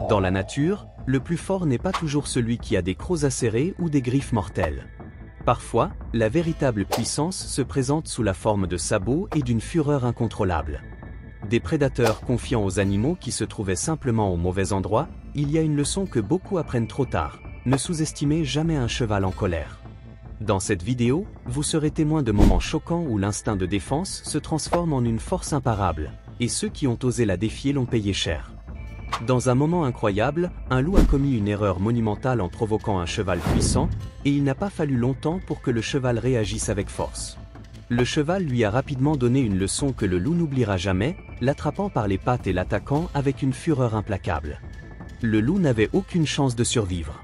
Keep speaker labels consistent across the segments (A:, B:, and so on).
A: Dans la nature, le plus fort n'est pas toujours celui qui a des crocs acérés ou des griffes mortelles. Parfois, la véritable puissance se présente sous la forme de sabots et d'une fureur incontrôlable. Des prédateurs confiants aux animaux qui se trouvaient simplement au mauvais endroit, il y a une leçon que beaucoup apprennent trop tard: ne sous-estimez jamais un cheval en colère. Dans cette vidéo, vous serez témoin de moments choquants où l'instinct de défense se transforme en une force imparable, et ceux qui ont osé la défier l'ont payé cher. Dans un moment incroyable, un loup a commis une erreur monumentale en provoquant un cheval puissant, et il n'a pas fallu longtemps pour que le cheval réagisse avec force. Le cheval lui a rapidement donné une leçon que le loup n'oubliera jamais, l'attrapant par les pattes et l'attaquant avec une fureur implacable. Le loup n'avait aucune chance de survivre.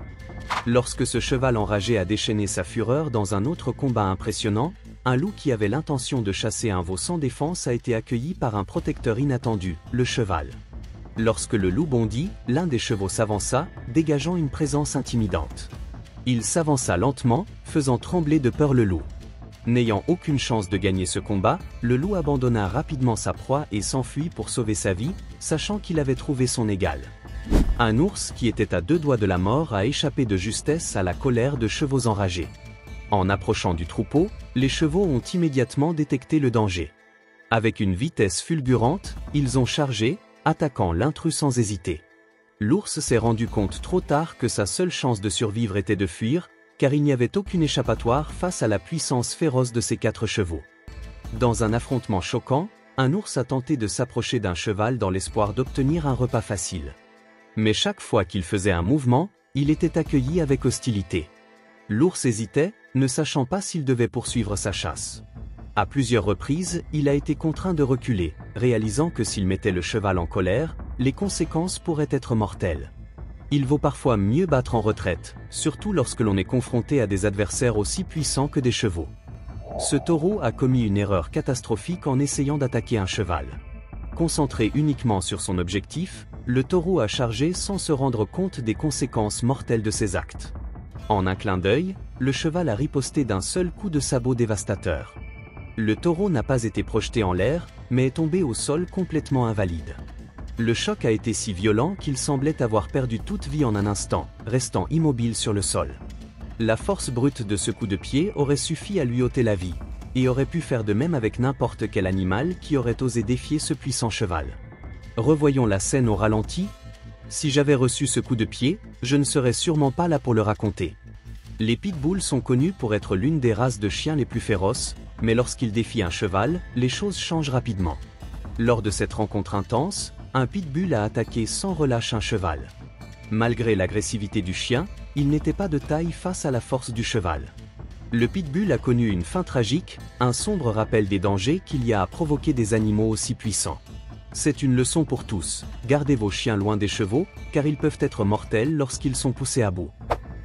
A: Lorsque ce cheval enragé a déchaîné sa fureur dans un autre combat impressionnant, un loup qui avait l'intention de chasser un veau sans défense a été accueilli par un protecteur inattendu, le cheval. Lorsque le loup bondit, l'un des chevaux s'avança, dégageant une présence intimidante. Il s'avança lentement, faisant trembler de peur le loup. N'ayant aucune chance de gagner ce combat, le loup abandonna rapidement sa proie et s'enfuit pour sauver sa vie, sachant qu'il avait trouvé son égal. Un ours qui était à 2 doigts de la mort a échappé de justesse à la colère de chevaux enragés. En approchant du troupeau, les chevaux ont immédiatement détecté le danger. Avec une vitesse fulgurante, ils ont chargé, attaquant l'intrus sans hésiter. L'ours s'est rendu compte trop tard que sa seule chance de survivre était de fuir, car il n'y avait aucune échappatoire face à la puissance féroce de ses 4 chevaux. Dans un affrontement choquant, un ours a tenté de s'approcher d'un cheval dans l'espoir d'obtenir un repas facile. Mais chaque fois qu'il faisait un mouvement, il était accueilli avec hostilité. L'ours hésitait, ne sachant pas s'il devait poursuivre sa chasse. À plusieurs reprises, il a été contraint de reculer, réalisant que s'il mettait le cheval en colère, les conséquences pourraient être mortelles. Il vaut parfois mieux battre en retraite, surtout lorsque l'on est confronté à des adversaires aussi puissants que des chevaux. Ce taureau a commis une erreur catastrophique en essayant d'attaquer un cheval. Concentré uniquement sur son objectif, le taureau a chargé sans se rendre compte des conséquences mortelles de ses actes. En un clin d'œil, le cheval a riposté d'un seul coup de sabot dévastateur. Le taureau n'a pas été projeté en l'air, mais est tombé au sol complètement invalide. Le choc a été si violent qu'il semblait avoir perdu toute vie en un instant, restant immobile sur le sol. La force brute de ce coup de pied aurait suffi à lui ôter la vie, et aurait pu faire de même avec n'importe quel animal qui aurait osé défier ce puissant cheval. Revoyons la scène au ralenti. Si j'avais reçu ce coup de pied, je ne serais sûrement pas là pour le raconter. Les pitbulls sont connus pour être l'une des races de chiens les plus féroces, mais lorsqu'ils défient un cheval, les choses changent rapidement. Lors de cette rencontre intense, un pitbull a attaqué sans relâche un cheval. Malgré l'agressivité du chien, il n'était pas de taille face à la force du cheval. Le pitbull a connu une fin tragique, un sombre rappel des dangers qu'il y a à provoquer des animaux aussi puissants. C'est une leçon pour tous: gardez vos chiens loin des chevaux, car ils peuvent être mortels lorsqu'ils sont poussés à bout.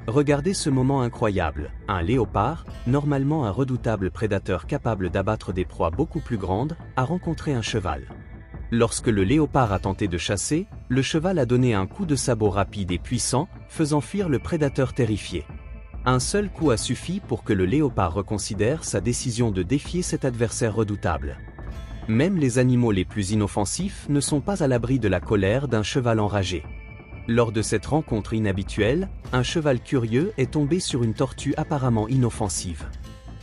A: Regardez ce moment incroyable: un léopard, normalement un redoutable prédateur capable d'abattre des proies beaucoup plus grandes, a rencontré un cheval. Lorsque le léopard a tenté de chasser, le cheval a donné un coup de sabot rapide et puissant, faisant fuir le prédateur terrifié. Un seul coup a suffi pour que le léopard reconsidère sa décision de défier cet adversaire redoutable. Même les animaux les plus inoffensifs ne sont pas à l'abri de la colère d'un cheval enragé. Lors de cette rencontre inhabituelle, un cheval curieux est tombé sur une tortue apparemment inoffensive.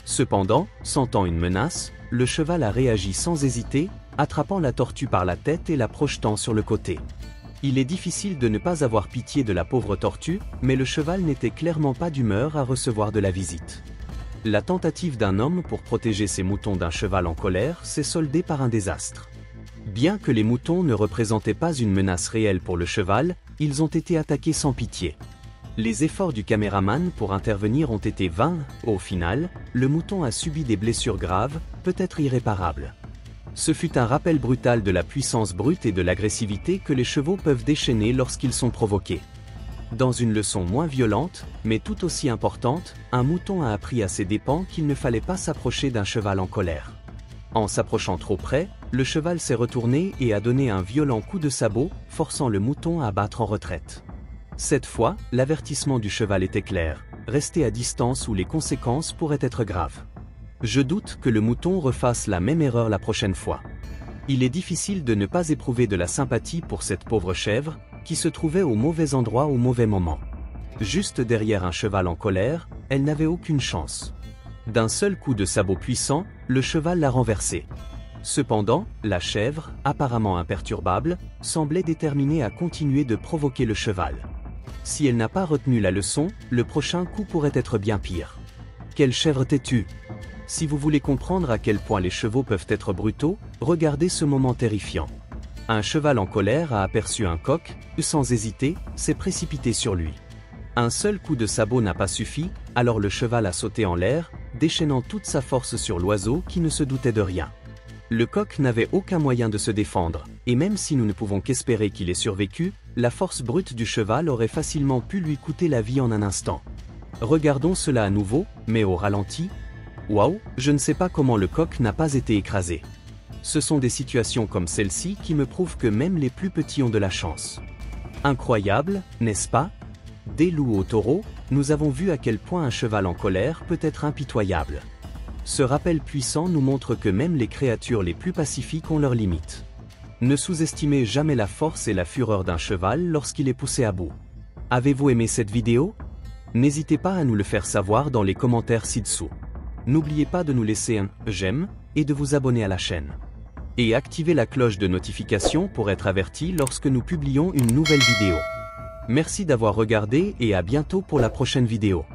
A: Cependant, sentant une menace, le cheval a réagi sans hésiter, attrapant la tortue par la tête et la projetant sur le côté. Il est difficile de ne pas avoir pitié de la pauvre tortue, mais le cheval n'était clairement pas d'humeur à recevoir de la visite. La tentative d'un homme pour protéger ses moutons d'un cheval en colère s'est soldée par un désastre. Bien que les moutons ne représentaient pas une menace réelle pour le cheval, ils ont été attaqués sans pitié. Les efforts du caméraman pour intervenir ont été vains. Au final, le mouton a subi des blessures graves, peut-être irréparables. Ce fut un rappel brutal de la puissance brute et de l'agressivité que les chevaux peuvent déchaîner lorsqu'ils sont provoqués. Dans une leçon moins violente, mais tout aussi importante, un mouton a appris à ses dépens qu'il ne fallait pas s'approcher d'un cheval en colère. En s'approchant trop près, le cheval s'est retourné et a donné un violent coup de sabot, forçant le mouton à battre en retraite. Cette fois, l'avertissement du cheval était clair: restez à distance ou les conséquences pourraient être graves. Je doute que le mouton refasse la même erreur la prochaine fois. Il est difficile de ne pas éprouver de la sympathie pour cette pauvre chèvre, qui se trouvait au mauvais endroit au mauvais moment. Juste derrière un cheval en colère, elle n'avait aucune chance. D'un seul coup de sabot puissant, le cheval l'a renversée. Cependant, la chèvre, apparemment imperturbable, semblait déterminée à continuer de provoquer le cheval. Si elle n'a pas retenu la leçon, le prochain coup pourrait être bien pire. Quelle chèvre têtue! Si vous voulez comprendre à quel point les chevaux peuvent être brutaux, regardez ce moment terrifiant. Un cheval en colère a aperçu un coq, sans hésiter, s'est précipité sur lui. Un seul coup de sabot n'a pas suffi, alors le cheval a sauté en l'air, déchaînant toute sa force sur l'oiseau qui ne se doutait de rien. Le coq n'avait aucun moyen de se défendre, et même si nous ne pouvons qu'espérer qu'il ait survécu, la force brute du cheval aurait facilement pu lui coûter la vie en un instant. Regardons cela à nouveau, mais au ralenti. Waouh, je ne sais pas comment le coq n'a pas été écrasé. Ce sont des situations comme celle-ci qui me prouvent que même les plus petits ont de la chance. Incroyable, n'est-ce pas? Des loups au taureau, nous avons vu à quel point un cheval en colère peut être impitoyable. Ce rappel puissant nous montre que même les créatures les plus pacifiques ont leurs limites. Ne sous-estimez jamais la force et la fureur d'un cheval lorsqu'il est poussé à bout. Avez-vous aimé cette vidéo? N'hésitez pas à nous le faire savoir dans les commentaires ci-dessous. N'oubliez pas de nous laisser un j'aime et de vous abonner à la chaîne. Et activez la cloche de notification pour être averti lorsque nous publions une nouvelle vidéo. Merci d'avoir regardé et à bientôt pour la prochaine vidéo.